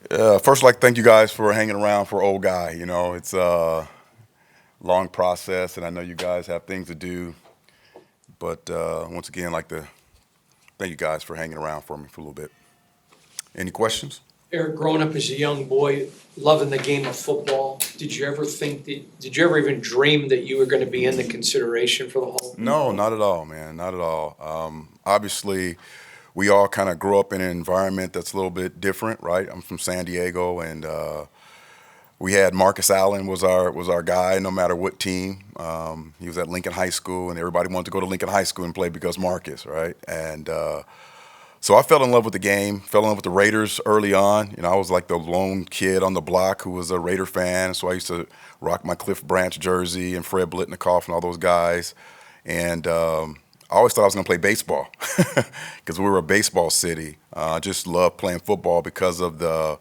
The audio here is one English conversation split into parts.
First, I'd like to thank you guys for hanging around for old guy. You know, it's a long process, and I know you guys have things to do. But once again, I'd like to thank you guys for hanging around for me for a little bit. Any questions? Eric, growing up as a young boy, loving the game of football, did you ever even dream that you were going to be in the consideration for the Hall of Fame? No, not at all, man. Not at all. Obviously, we all kind of grew up in an environment that's a little bit different, right? I'm from San Diego, and we had Marcus Allen was our guy, no matter what team. He was at Lincoln High School, and everybody wanted to go to Lincoln High School and play because Marcus, right? And so I fell in love with the game, fell in love with the Raiders early on. You know, I was like the lone kid on the block who was a Raider fan, so I used to rock my Cliff Branch jersey and Fred Blitnikoff and all those guys. And I always thought I was going to play baseball because we were a baseball city. I just loved playing football because of the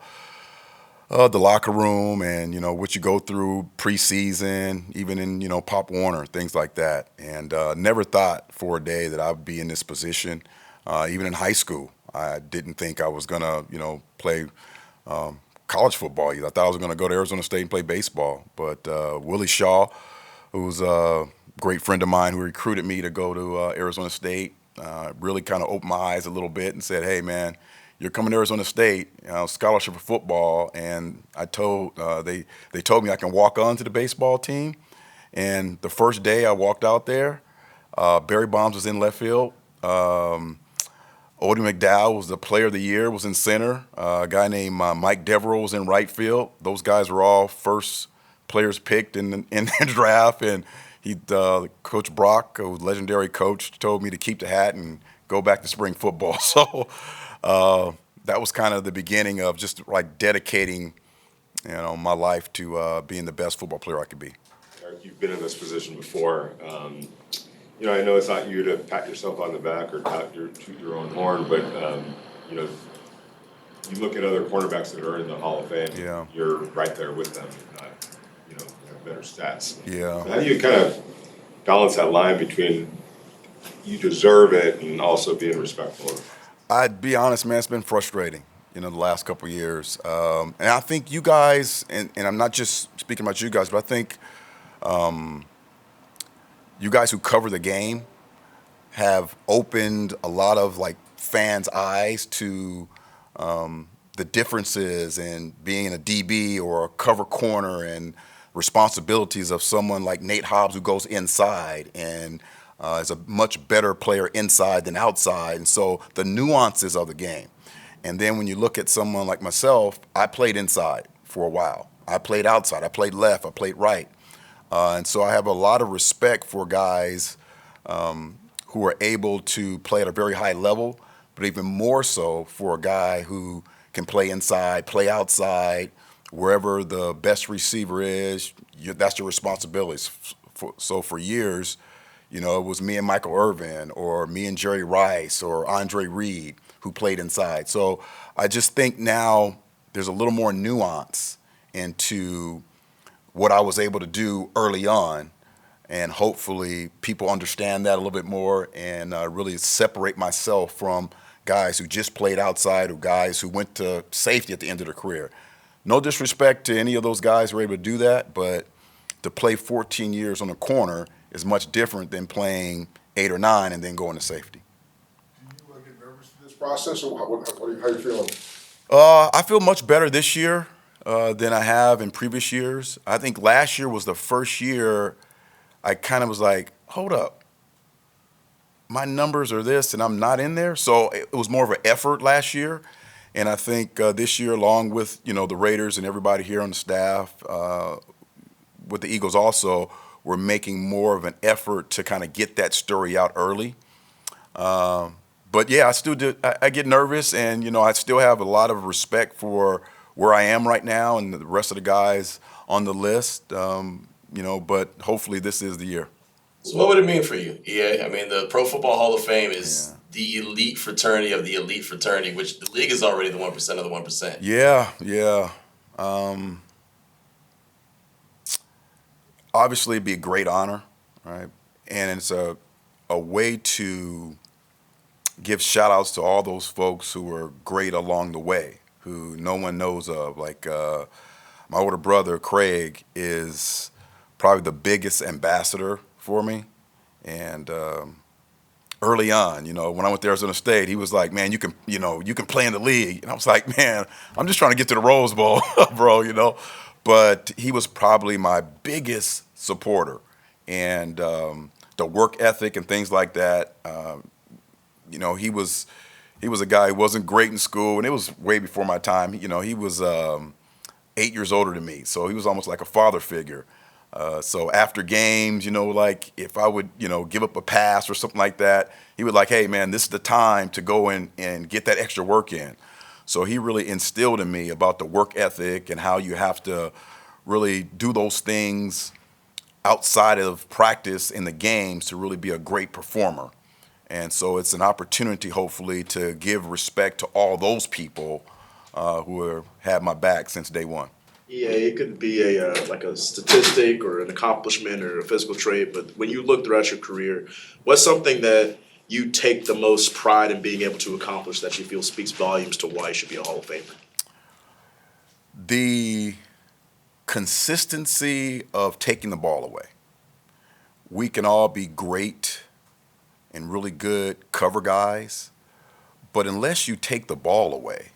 locker room and what you go through preseason, even in Pop Warner, things like that. And never thought for a day that I'd be in this position. Even in high school, I didn't think I was gonna play college football either. I thought I was gonna go to Arizona State and play baseball. But Willie Shaw, who's a great friend of mine, who recruited me to go to Arizona State, really kind of opened my eyes a little bit and said, "Hey, man, you're coming to Arizona State, scholarship for football." And they told me I can walk on to the baseball team. And the first day I walked out there, Barry Bonds was in left field. Odie McDowell was the player of the year, was in center. A guy named Mike Devereaux was in right field. Those guys were all first players picked in the draft. And Coach Brock, a legendary coach, told me to keep the hat and go back to spring football. So that was kind of the beginning of just like dedicating, my life to being the best football player I could be. Eric, you've been in this position before. I know it's not you to pat yourself on the back or toot your own horn, but you look at other cornerbacks that are in the Hall of Fame. Yeah. You're right there with them, if not, have better stats. Yeah. How do you kind of balance that line between you deserve it and also being respectful of? I'd be honest, man, it's been frustrating, the last couple of years. And I think you guys, and I'm not just speaking about you guys, but I think you guys who cover the game have opened a lot of like fans' eyes to the differences in being a DB or a cover corner and responsibilities of someone like Nate Hobbs, who goes inside and is a much better player inside than outside. And so the nuances of the game. And then when you look at someone like myself, I played inside for a while. I played outside. I played left. I played right. And so I have a lot of respect for guys who are able to play at a very high level, but even more so for a guy who can play inside, play outside, wherever the best receiver is. That's your responsibility. So for years, it was me and Michael Irvin or me and Jerry Rice or Andre Reed who played inside. So I just think now there's a little more nuance into what I was able to do early on, and hopefully people understand that a little bit more and really separate myself from guys who just played outside or guys who went to safety at the end of their career. No disrespect to any of those guys who were able to do that, but to play 14 years on a corner is much different than playing 8 or 9 and then going to safety. Do you get nervous in this process, or how are you feeling? I feel much better this year than I have in previous years. I think last year was the first year I kind of was like, hold up, my numbers are this and I'm not in there. So it was more of an effort last year. And I think this year, along with, the Raiders and everybody here on the staff, with the Eagles also, we're making more of an effort to kind of get that story out early. But yeah, I still do. I get nervous, and I still have a lot of respect for where I am right now and the rest of the guys on the list. But hopefully this is the year. So what would it mean for you? Yeah, I mean, the Pro Football Hall of Fame is the elite fraternity of the elite fraternity, which the league is already the 1% of the 1%. Yeah. Obviously, it'd be a great honor, right? And it's a way to give shout outs to all those folks who were great along the way, who no one knows of. Like my older brother, Craig, is probably the biggest ambassador for me. And early on, when I went to Arizona State, he was like, man, you can play in the league. And I was like, man, I'm just trying to get to the Rose Bowl, bro. But he was probably my biggest supporter. And the work ethic and things like that, he was a guy who wasn't great in school, and it was way before my time. He was 8 years older than me, so he was almost like a father figure. So after games, like if I would, give up a pass or something like that, he would like, hey man, this is the time to go in and get that extra work in. So he really instilled in me about the work ethic and how you have to really do those things outside of practice in the games to really be a great performer. And so it's an opportunity, hopefully, to give respect to all those people who have had my back since day one. Yeah, it could be a like a statistic or an accomplishment or a physical trait, but when you look throughout your career, what's something that you take the most pride in being able to accomplish that you feel speaks volumes to why you should be a Hall of Famer? The consistency of taking the ball away. We can all be great and really good cover guys, but unless you take the ball away,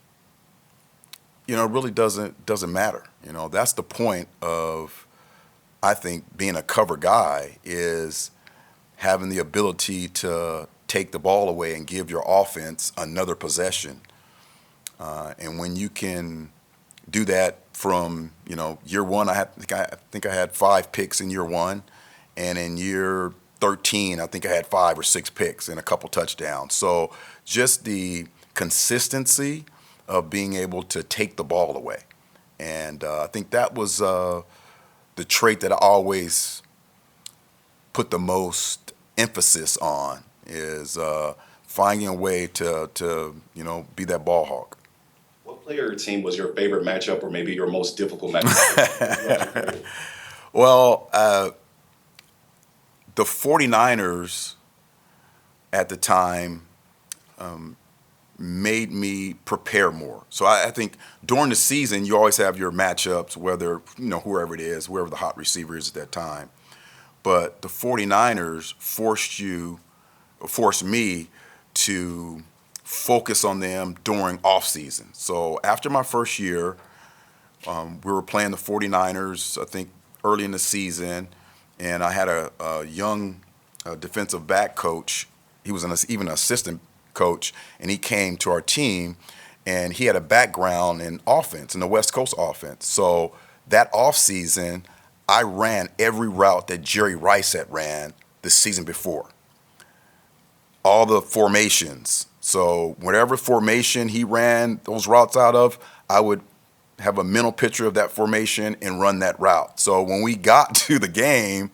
it really doesn't matter. That's the point of, I think, being a cover guy is having the ability to take the ball away and give your offense another possession. And when you can do that from, year one, I think I had 5 picks in year one, and in year 13, I think I had 5 or 6 picks and a couple touchdowns. So just the consistency of being able to take the ball away. And I think that was the trait that I always put the most emphasis on is finding a way to be that ball hawk. What player or team was your favorite matchup or maybe your most difficult matchup? Well, the 49ers at the time made me prepare more. So I think during the season, you always have your matchups, whether, whoever it is, whoever the hot receiver is at that time. But the 49ers forced me to focus on them during off season. So after my first year, we were playing the 49ers, I think, early in the season, and I had a young defensive back coach. He was even an assistant coach, and he came to our team, and he had a background in offense, in the West Coast offense. So that offseason, I ran every route that Jerry Rice had ran the season before. All the formations. So whatever formation he ran those routes out of, I would have a mental picture of that formation and run that route. So when we got to the game,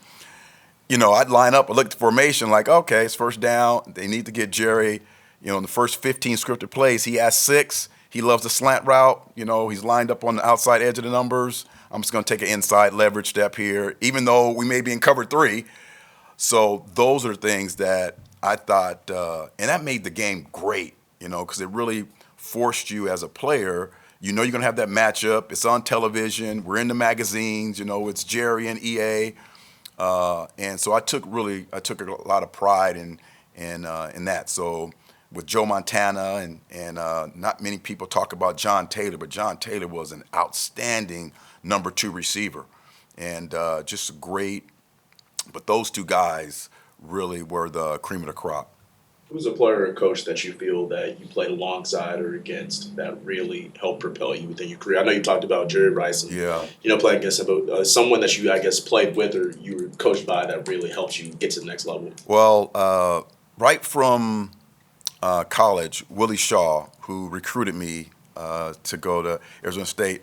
I'd line up and look at the formation like, okay, it's first down. They need to get Jerry. In the first 15 scripted plays, he has 6. He loves the slant route. He's lined up on the outside edge of the numbers. I'm just going to take an inside leverage step here, even though we may be in cover 3. So those are things that I thought, and that made the game great, because it really forced you as a player. You're going to have that matchup. It's on television. We're in the magazines. It's Jerry and EA. And so I took a lot of pride in that. So with Joe Montana and not many people talk about John Taylor, but John Taylor was an outstanding number 2 receiver and just great. But those 2 guys really were the cream of the crop. Who's a player or coach that you feel that you played alongside or against that really helped propel you within your career? I know you talked about Jerry Rice and playing against him, but someone that you, I guess, played with or you were coached by that really helped you get to the next level. Well, right from college, Willie Shaw, who recruited me to go to Arizona State,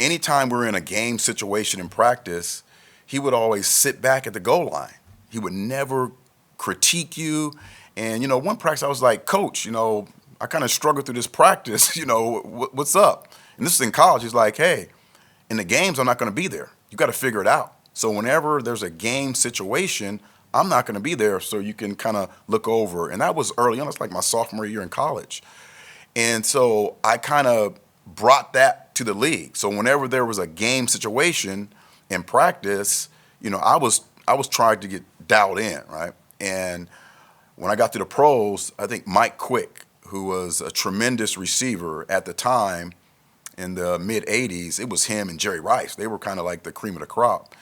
anytime we were in a game situation in practice, he would always sit back at the goal line. He would never critique you. And, one practice I was like, Coach, I kind of struggled through this practice, what's up? And this is in college. He's like, hey, in the games, I'm not going to be there. You got to figure it out. So whenever there's a game situation, I'm not going to be there, so you can kind of look over. And that was early on. It's like my sophomore year in college. And so I kind of brought that to the league. So whenever there was a game situation in practice, I was trying to get dialed in, right? And when I got to the pros, I think Mike Quick, who was a tremendous receiver at the time in the mid 80s, it was him and Jerry Rice. They were kind of like the cream of the crop.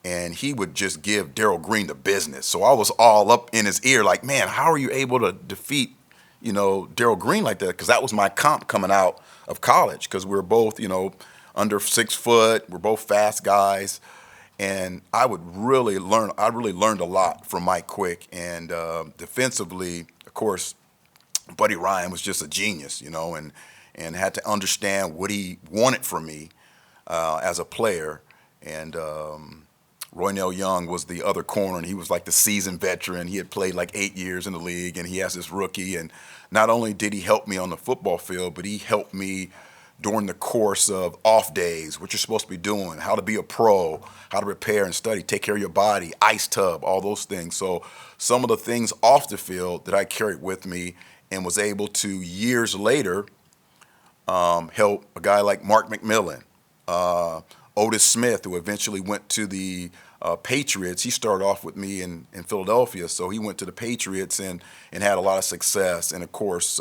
And he would just give Darryl Green the business. So I was all up in his ear like, man, how are you able to defeat, Darryl Green like that? Because that was my comp coming out of college, because we were both, under 6 foot. We're both fast guys. And I really learned a lot from Mike Quick. And defensively, of course, Buddy Ryan was just a genius, and had to understand what he wanted from me as a player. And Roynell Young was the other corner, and he was like the seasoned veteran. He had played like 8 years in the league, and he has this rookie. And not only did he help me on the football field, but he helped me during the course of off days, what you're supposed to be doing, how to be a pro, how to prepare and study, take care of your body, ice tub, all those things. So some of the things off the field that I carried with me and was able to, years later, help a guy like Mark McMillan, Otis Smith, who eventually went to the Patriots. He started off with me in Philadelphia, so he went to the Patriots and had a lot of success. And of course,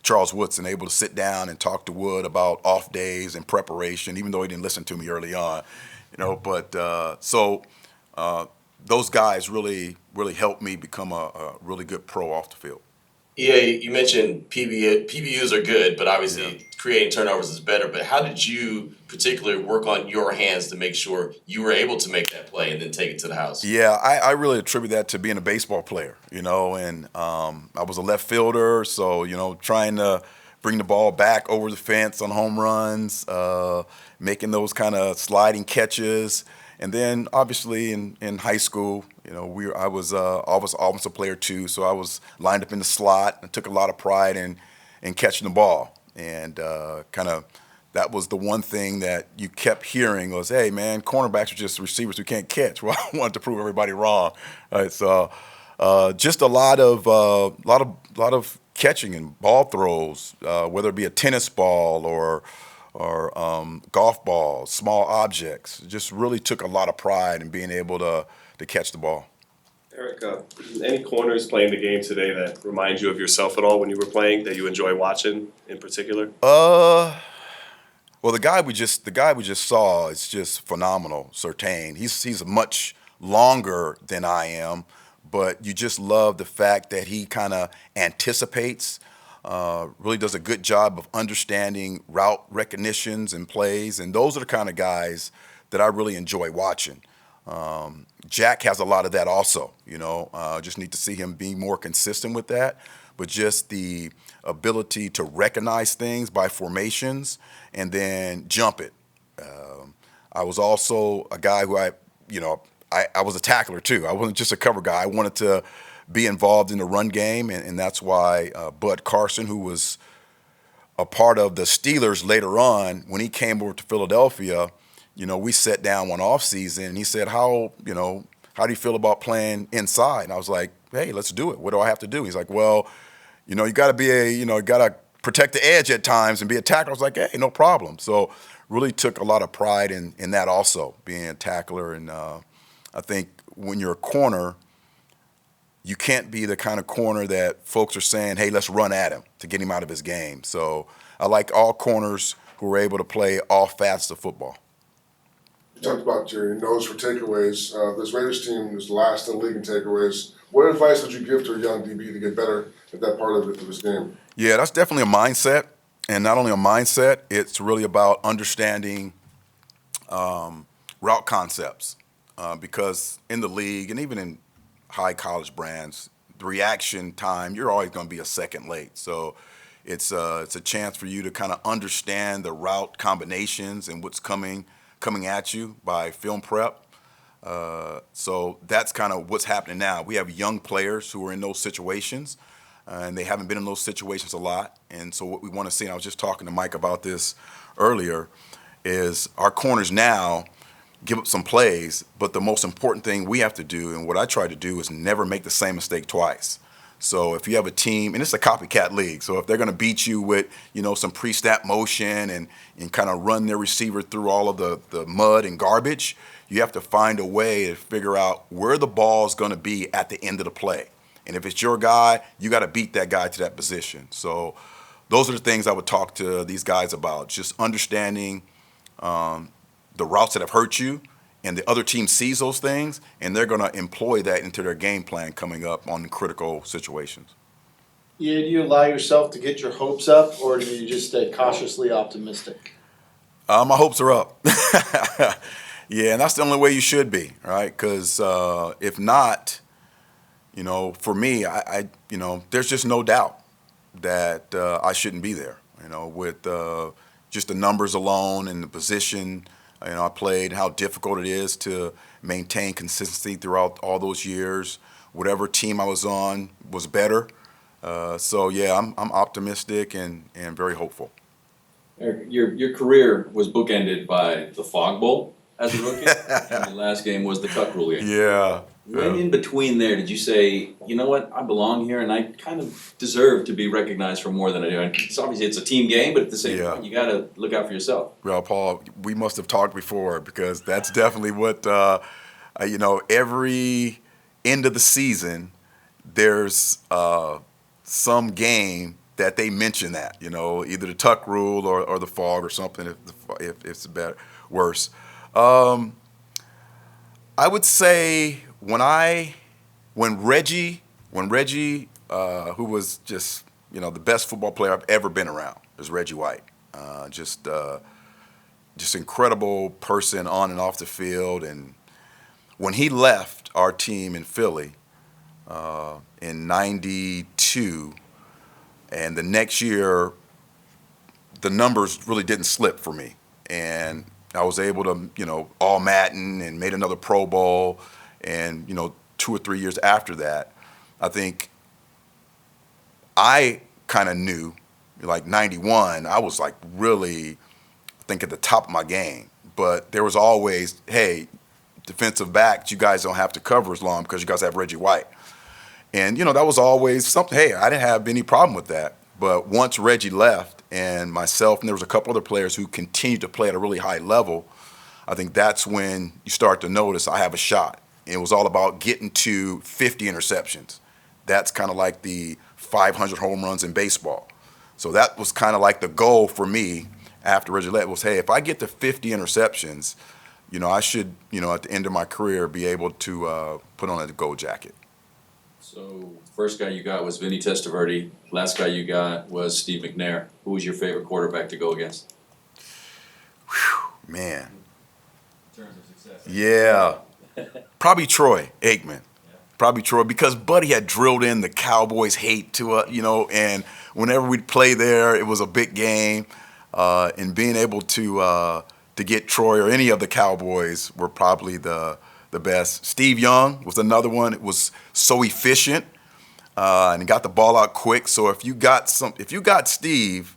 Charles Woodson, able to sit down and talk to Wood about off days and preparation, even though he didn't listen to me early on, But those guys really helped me become a really good pro off the field. Yeah, you mentioned PBUs are good, but obviously creating turnovers is better. But how did you particularly work on your hands to make sure you were able to make that play and then take it to the house? Yeah, I really attribute that to being a baseball player, and I was a left fielder, so, trying to bring the ball back over the fence on home runs, making those kind of sliding catches. And then obviously in high school, I was almost a player too, so I was lined up in the slot and took a lot of pride in catching the ball. And that was the one thing that you kept hearing was, hey man, cornerbacks are just receivers who can't catch. Well, I wanted to prove everybody wrong. All right, so just a lot of catching and ball throws, whether it be a tennis ball or golf balls, small objects. Just really took a lot of pride in being able to catch the ball. Eric, any corners playing the game today that remind you of yourself at all when you were playing that you enjoy watching in particular? Well, the guy we just saw is just phenomenal, Surtain. He's much longer than I am, but you just love the fact that he kind of anticipates. Really does a good job of understanding route recognitions and plays, and those are the kind of guys that I really enjoy watching. Jack has a lot of that also, just need to see him being more consistent with that, but just the ability to recognize things by formations and then jump it. I was also a guy who I was a tackler too. I wasn't just a cover guy. I wanted to be involved in the run game, and that's why Bud Carson, who was a part of the Steelers later on, when he came over to Philadelphia, we sat down one off season, and he said, how do you feel about playing inside? And I was like, hey, let's do it. What do I have to do? He's like, well, you got to be you got to protect the edge at times and be a tackler. I was like, hey, no problem. So really took a lot of pride in that also, being a tackler. And I think when you're a corner, you can't be the kind of corner that folks are saying, hey, let's run at him to get him out of his game. So I like all corners who are able to play all facets of football. You talked about your nose for takeaways. This Raiders team is last in the league in takeaways. What advice would you give to a young DB to get better at that part of his game? Yeah, that's definitely a mindset. And not only a mindset, it's really about understanding route concepts. Because in the league and even in high college brands, the reaction time, you're always going to be a second late. So it's a chance for you to kind of understand the route combinations and what's coming at you by film prep. So that's kind of what's happening now. We have young players who are in those situations, and they haven't been in those situations a lot. And so what we want to see, and I was just talking to Mike about this earlier, is our corners now give up some plays, but the most important thing we have to do, and what I try to do, is never make the same mistake twice. So if you have a team, and it's a copycat league, so if they're going to beat you with, some pre-snap motion and kind of run their receiver through all of the mud and garbage, you have to find a way to figure out where the ball's going to be at the end of the play. And if it's your guy, you got to beat that guy to that position. So those are the things I would talk to these guys about, just understanding the routes that have hurt you, and the other team sees those things, and they're going to employ that into their game plan coming up on critical situations. Yeah, do you allow yourself to get your hopes up, or do you just stay cautiously optimistic? My hopes are up. Yeah, and that's the only way you should be, right? Because if not, for me, I there's just no doubt that I shouldn't be there. With just the numbers alone and the position I played, how difficult it is to maintain consistency throughout all those years. Whatever team I was on was better. So yeah, I'm optimistic and very hopeful. Eric, your career was bookended by the Fog Bowl as a rookie, and the last game was the Tuck Rule game. Yeah. When in between there did you say, you know what, I belong here and I kind of deserve to be recognized for more than I do? And obviously it's a team game, but at the same time, you got to look out for yourself. Well, Paul, we must have talked before, because that's definitely what, every end of the season, there's some game that they mention that, either the Tuck Rule or the Fog or something, if it's worse. I would say when Reggie, who was just, the best football player I've ever been around, is Reggie White. Just incredible person on and off the field. And when he left our team in Philly in '92, and the next year, the numbers really didn't slip for me. And I was able to, all Madden and made another Pro Bowl. And, 2 or 3 years after that, I think I kind of knew, like '91, I was like really, I think, at the top of my game. But there was always, hey, defensive backs, you guys don't have to cover as long because you guys have Reggie White. And, that was always something. Hey, I didn't have any problem with that. But once Reggie left, and myself, and there was a couple other players who continued to play at a really high level, I think that's when you start to notice I have a shot. And it was all about getting to 50 interceptions. That's kind of like the 500 home runs in baseball. So that was kind of like the goal for me after Reggie left was, hey, if I get to 50 interceptions, I should, at the end of my career, be able to put on a gold jacket. So first guy you got was Vinny Testaverde. Last guy you got was Steve McNair. Who was your favorite quarterback to go against? Whew, man. In terms of success. Yeah. Probably Troy Aikman. Probably Troy, because Buddy had drilled in the Cowboys hate to and whenever we'd play there, it was a big game. And being able to get Troy or any of the Cowboys were probably the best. Steve Young was another one. It was so efficient, and he got the ball out quick. So if you got Steve,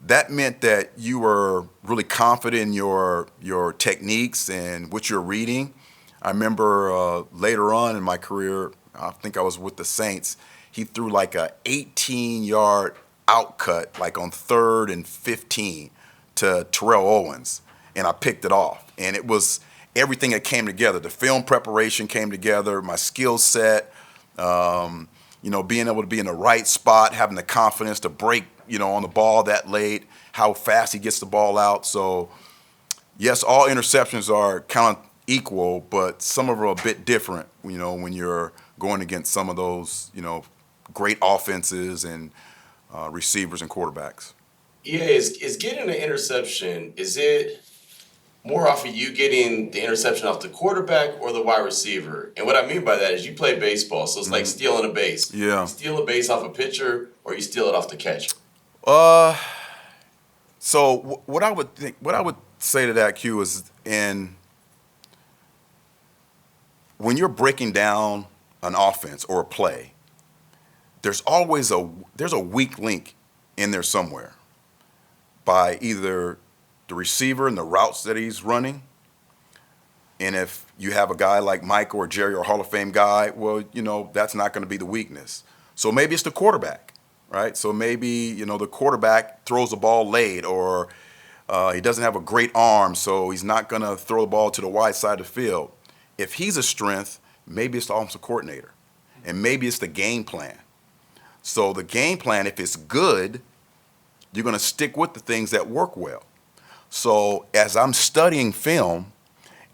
that meant that you were really confident in your techniques and what you're reading. I remember later on in my career, I think I was with the Saints, he threw like a 18-yard outcut, like on 3rd and 15 to Terrell Owens, and I picked it off. And it was everything that came together. The film preparation came together, my skill set, being able to be in the right spot, having the confidence to break, on the ball that late, how fast he gets the ball out. So, yes, all interceptions are kind of equal, but some of them are a bit different, when you're going against some of those, great offenses and receivers and quarterbacks. Yeah, is getting an interception, is it more off of you getting the interception off the quarterback or the wide receiver? And what I mean by that is you play baseball, so it's like stealing a base. Yeah. You steal a base off a pitcher or you steal it off the catcher? So what I would say to that, Q, is when you're breaking down an offense or a play, there's always a weak link in there somewhere by either the receiver and the routes that he's running. And if you have a guy like Mike or Jerry or Hall of Fame guy, well, that's not going to be the weakness. So maybe it's the quarterback, right? So maybe, the quarterback throws the ball late, or he doesn't have a great arm, so he's not going to throw the ball to the wide side of the field. If he's a strength, maybe it's the offensive coordinator, and maybe it's the game plan. So the game plan, if it's good, you're going to stick with the things that work well. So as I'm studying film,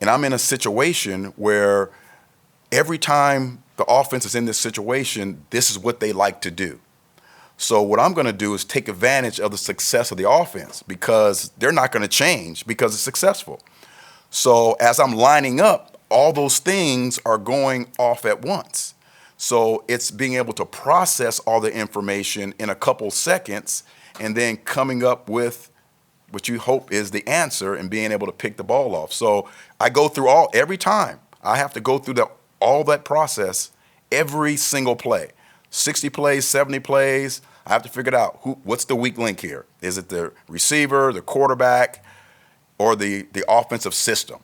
and I'm in a situation where every time the offense is in this situation, this is what they like to do. So what I'm going to do is take advantage of the success of the offense, because they're not going to change because it's successful. So as I'm lining up, all those things are going off at once. So it's being able to process all the information in a couple seconds and then coming up with what you hope is the answer and being able to pick the ball off. So I go through every time. I have to go through all that process every single play. 60 plays, 70 plays. I have to figure it out. What's the weak link here? Is it the receiver, the quarterback, or the offensive system?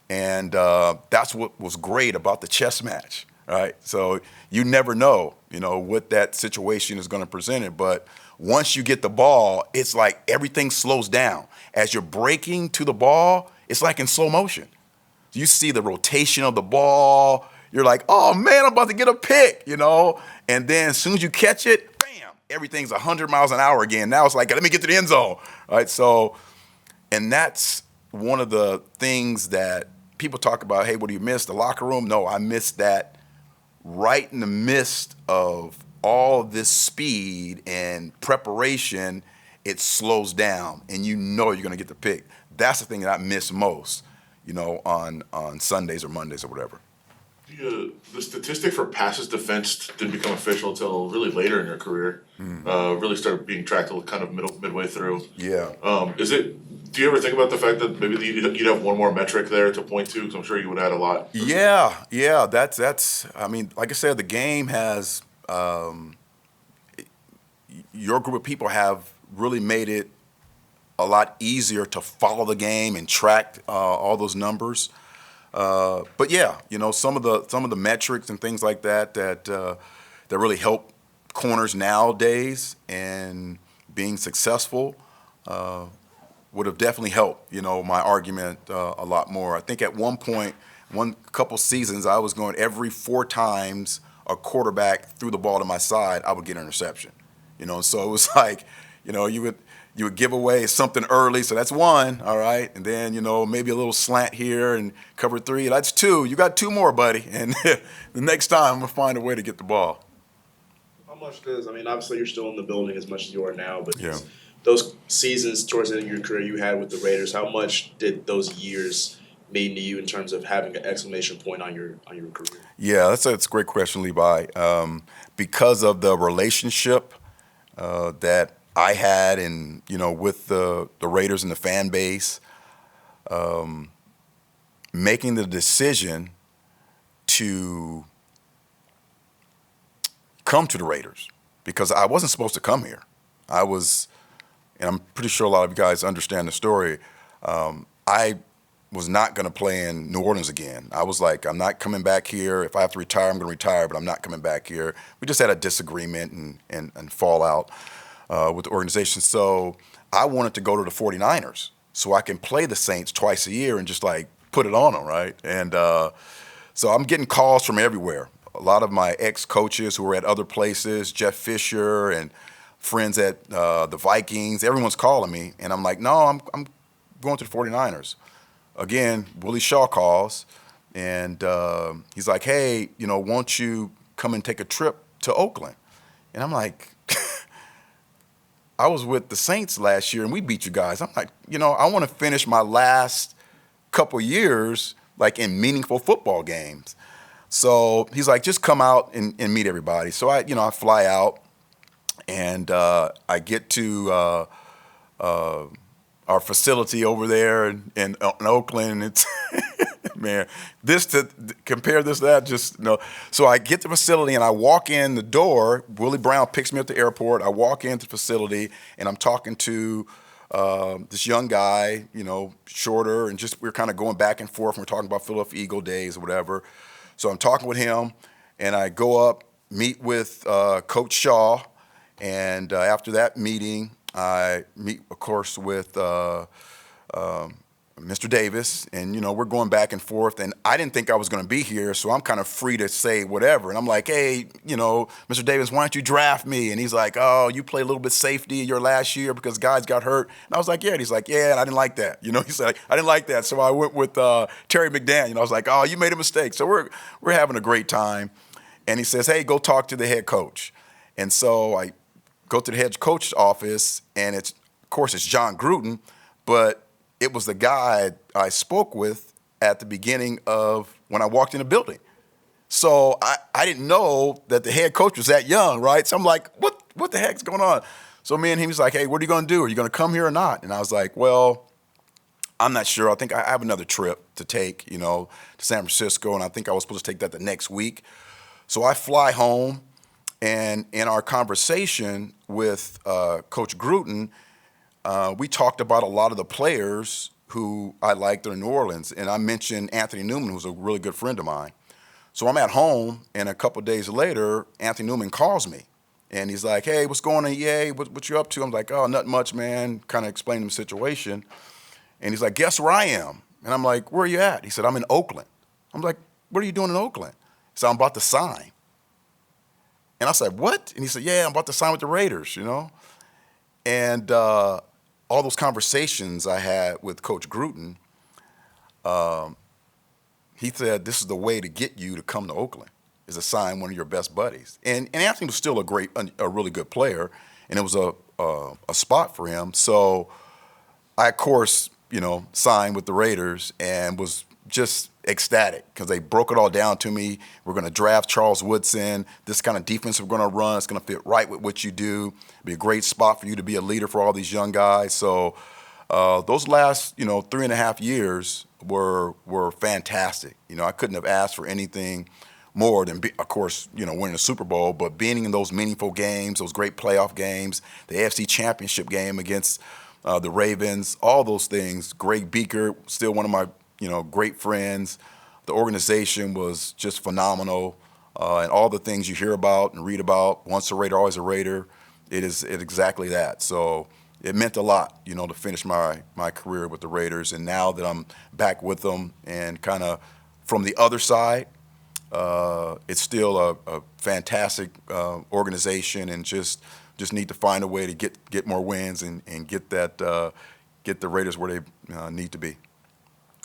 And that's what was great about the chess match, right? So you never know, what that situation is going to present it. But once you get the ball, it's like everything slows down. As you're breaking to the ball, it's like in slow motion. You see the rotation of the ball. You're like, oh, man, I'm about to get a pick, And then as soon as you catch it, bam, everything's 100 miles an hour again. Now it's like, let me get to the end zone, right? So, and that's one of the things that people talk about, hey, what do you miss? The locker room? No, I missed that right in the midst of all this speed and preparation. It slows down, and you're going to get the pick. That's the thing that I miss most, on Sundays or Mondays or whatever. The statistic for passes defensed didn't become official until really later in your career. Really started being tracked kind of midway through. Yeah. Do you ever think about the fact that maybe you'd have one more metric there to point to? Because I'm sure you would add a lot. Yeah. That's. I mean, like I said, the game has. Your group of people have really made it a lot easier to follow the game and track all those numbers. But yeah, some of the metrics and things like that really help corners nowadays, and being successful would have definitely helped, my argument a lot more. I think at one point, couple seasons, I was going every 4 times a quarterback threw the ball to my side, I would get an interception. So it was like, you would give away something early, so that's 1, all right, and then maybe a little slant here and cover 3, that's 2. You got 2 more, buddy, and the next time I'm gonna find a way to get the ball. How much obviously you're still in the building as much as you are now, but Yeah. those seasons towards the end of your career you had with the Raiders, how much did those years mean to you in terms of having an exclamation point on your career? Yeah, that's a great question, Levi. Because of the relationship that I had, and with the Raiders and the fan base, making the decision to come to the Raiders, because I wasn't supposed to come here. And I'm pretty sure a lot of you guys understand the story. I was not going to play in New Orleans again. I was like, I'm not coming back here. If I have to retire, I'm going to retire, but I'm not coming back here. We just had a disagreement and fallout with the organization. So I wanted to go to the 49ers so I can play the Saints twice a year and just like put it on them, right? And so I'm getting calls from everywhere. A lot of my ex-coaches who were at other places, Jeff Fisher and friends at the Vikings, everyone's calling me. And I'm like, no, I'm going to the 49ers. Again, Willie Shaw calls, and he's like, hey, won't you come and take a trip to Oakland? And I'm like, I was with the Saints last year, and we beat you guys. I'm like, I want to finish my last couple years like in meaningful football games. So he's like, just come out and meet everybody. So I fly out, and I get to our facility over there in Oakland. It's man, compare this to that, just So I get to the facility and I walk in the door. Willie Brown picks me up at the airport. I walk into the facility and I'm talking to this young guy, shorter, and just we're kind of going back and forth. And we're talking about Philadelphia Eagle days or whatever. So I'm talking with him, and I go up meet with Coach Shaw, and after that meeting, I meet, of course, with Mr. Davis, and we're going back and forth, and I didn't think I was going to be here, so I'm kind of free to say whatever. And I'm like, hey, Mr. Davis, why don't you draft me? And he's like, oh, you played a little bit safety your last year because guys got hurt. And I was like, yeah. And he's like, yeah, and I didn't like that. He said, I didn't like that, so I went with Terry McDaniel. I was like, oh, you made a mistake. So we're having a great time. And he says, hey, go talk to the head coach. And so I go to the head coach's office, and of course, it's John Gruden, but it was the guy I spoke with at the beginning of when I walked in the building. So I didn't know that the head coach was that young, right? So I'm like, what the heck's going on? So me and him was like, hey, what are you going to do? Are you going to come here or not? And I was like, well, I'm not sure. I think I have another trip to take, to San Francisco, and I think I was supposed to take that the next week. So I fly home, and in our conversation with Coach Gruden, we talked about a lot of the players who I liked in New Orleans, and I mentioned Anthony Newman, who's a really good friend of mine. So I'm at home, and a couple of days later, Anthony Newman calls me, and he's like, hey, what's going on, EA? What you up to? I'm like, oh, nothing much, man, kind of explaining the situation. And he's like, guess where I am? And I'm like, where are you at? He said, I'm in Oakland. I'm like, what are you doing in Oakland? He said, I'm about to sign. And I said, what? And he said, yeah, I'm about to sign with the Raiders, And all those conversations I had with Coach Gruden, he said, this is the way to get you to come to Oakland, is to sign one of your best buddies. And Anthony was still a really good player, and it was a spot for him. So I, of course, signed with the Raiders and was just ecstatic because they broke it all down to me. We're going to draft Charles Woodson. This kind of defense we're going to run, it's going to fit right with what you do. It'll be a great spot for you to be a leader for all these young guys. So those last, 3.5 years were fantastic. I couldn't have asked for anything more than, of course, winning the Super Bowl, but being in those meaningful games, those great playoff games, the AFC Championship game against the Ravens, all those things. Greg Beaker, still one of my great friends. The organization was just phenomenal, and all the things you hear about and read about. Once a Raider, always a Raider. It's exactly that. So it meant a lot, to finish my career with the Raiders. And now that I'm back with them and kind of from the other side, it's still a fantastic organization, and just need to find a way to get more wins and get the Raiders where they need to be.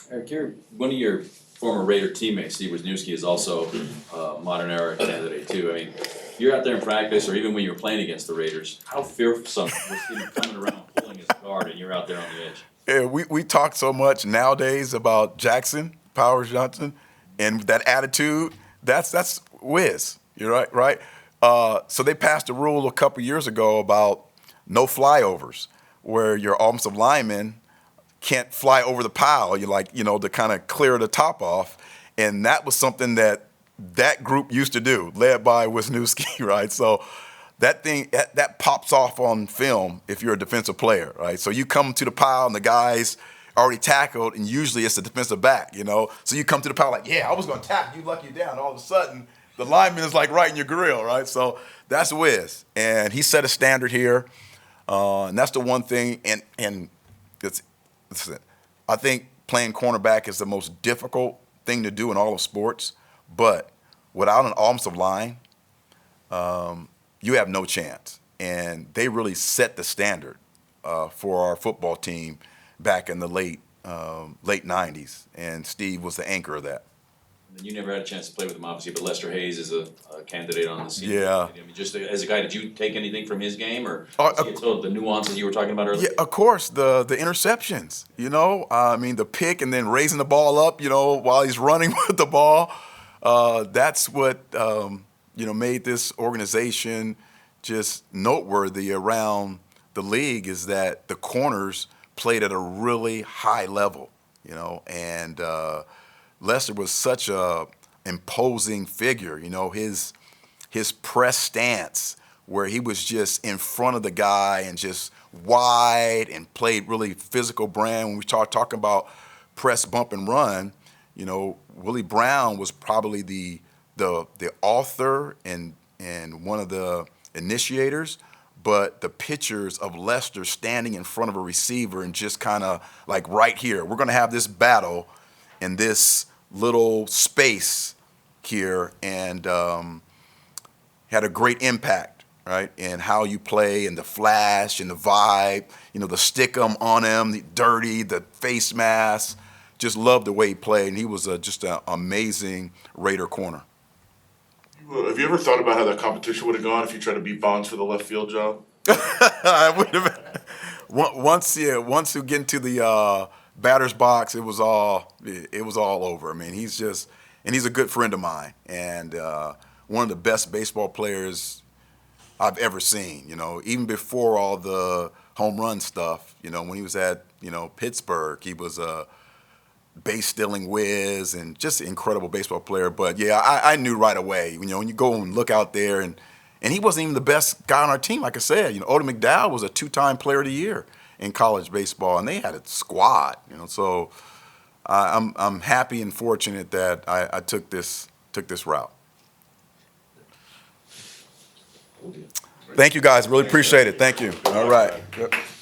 Eric, one of your former Raider teammates, Steve Wisniewski, is also a modern era candidate too. I mean, you're out there in practice, or even when you were playing against the Raiders, how fearsome was him coming around pulling his guard, and you're out there on the edge? Yeah, we talk so much nowadays about Jackson, Powers Johnson, and that attitude. That's Wiz. You're right. So they passed a rule a couple years ago about no flyovers, where your offensive lineman can't fly over the pile. You to kind of clear the top off, and that was something that group used to do, led by Wisniewski, right? So that thing that pops off on film if you're a defensive player, right? So you come to the pile and the guy's already tackled, and usually it's the defensive back, So you come to the pile like, yeah, I was going to tackle you, luck you down. All of a sudden, the lineman is like right in your grill, right? So that's Wiz, and he set a standard here, and that's the one thing. And listen, I think playing cornerback is the most difficult thing to do in all of sports, but without an offensive line, you have no chance. And they really set the standard for our football team back in the late 90s, and Steve was the anchor of that. And you never had a chance to play with him, obviously, but Lester Hayes is a candidate on the scene. Yeah. I mean, just as a guy, did you take anything from his game, or the nuances you were talking about earlier? Yeah, of course, the interceptions, I mean, the pick and then raising the ball up, while he's running with the ball. That's what, made this organization just noteworthy around the league, is that the corners played at a really high level, and Lester was such a imposing figure, his press stance, where he was just in front of the guy and just wide and played really physical brand. When we start talking about press, bump, and run, Willie Brown was probably the author and and one of the initiators, but the pictures of Lester standing in front of a receiver and just kind of like right here, we're going to have this battle in this little space here, and had a great impact, right? And how you play and the flash and the vibe, you know, the stick 'em on him, the dirty, the face mask. Just loved the way he played, and he was just an amazing Raider corner. Have you ever thought about how that competition would have gone if you tried to beat Bonds for the left field job? I would have. Once you get into the batter's box, it was all over. I mean, he's a good friend of mine, and one of the best baseball players I've ever seen. You know, even before all the home run stuff. You know, when he was at Pittsburgh, he was a base stealing whiz and just an incredible baseball player. But yeah, I knew right away. You know, when you go and look out there, and he wasn't even the best guy on our team. Like I said, you know, Odom McDowell was a 2-time Player of the Year in college baseball, and they had a squad. You know, so I'm happy and fortunate that I took this route. Thank you guys. Really appreciate it. Thank you. All right. Yep.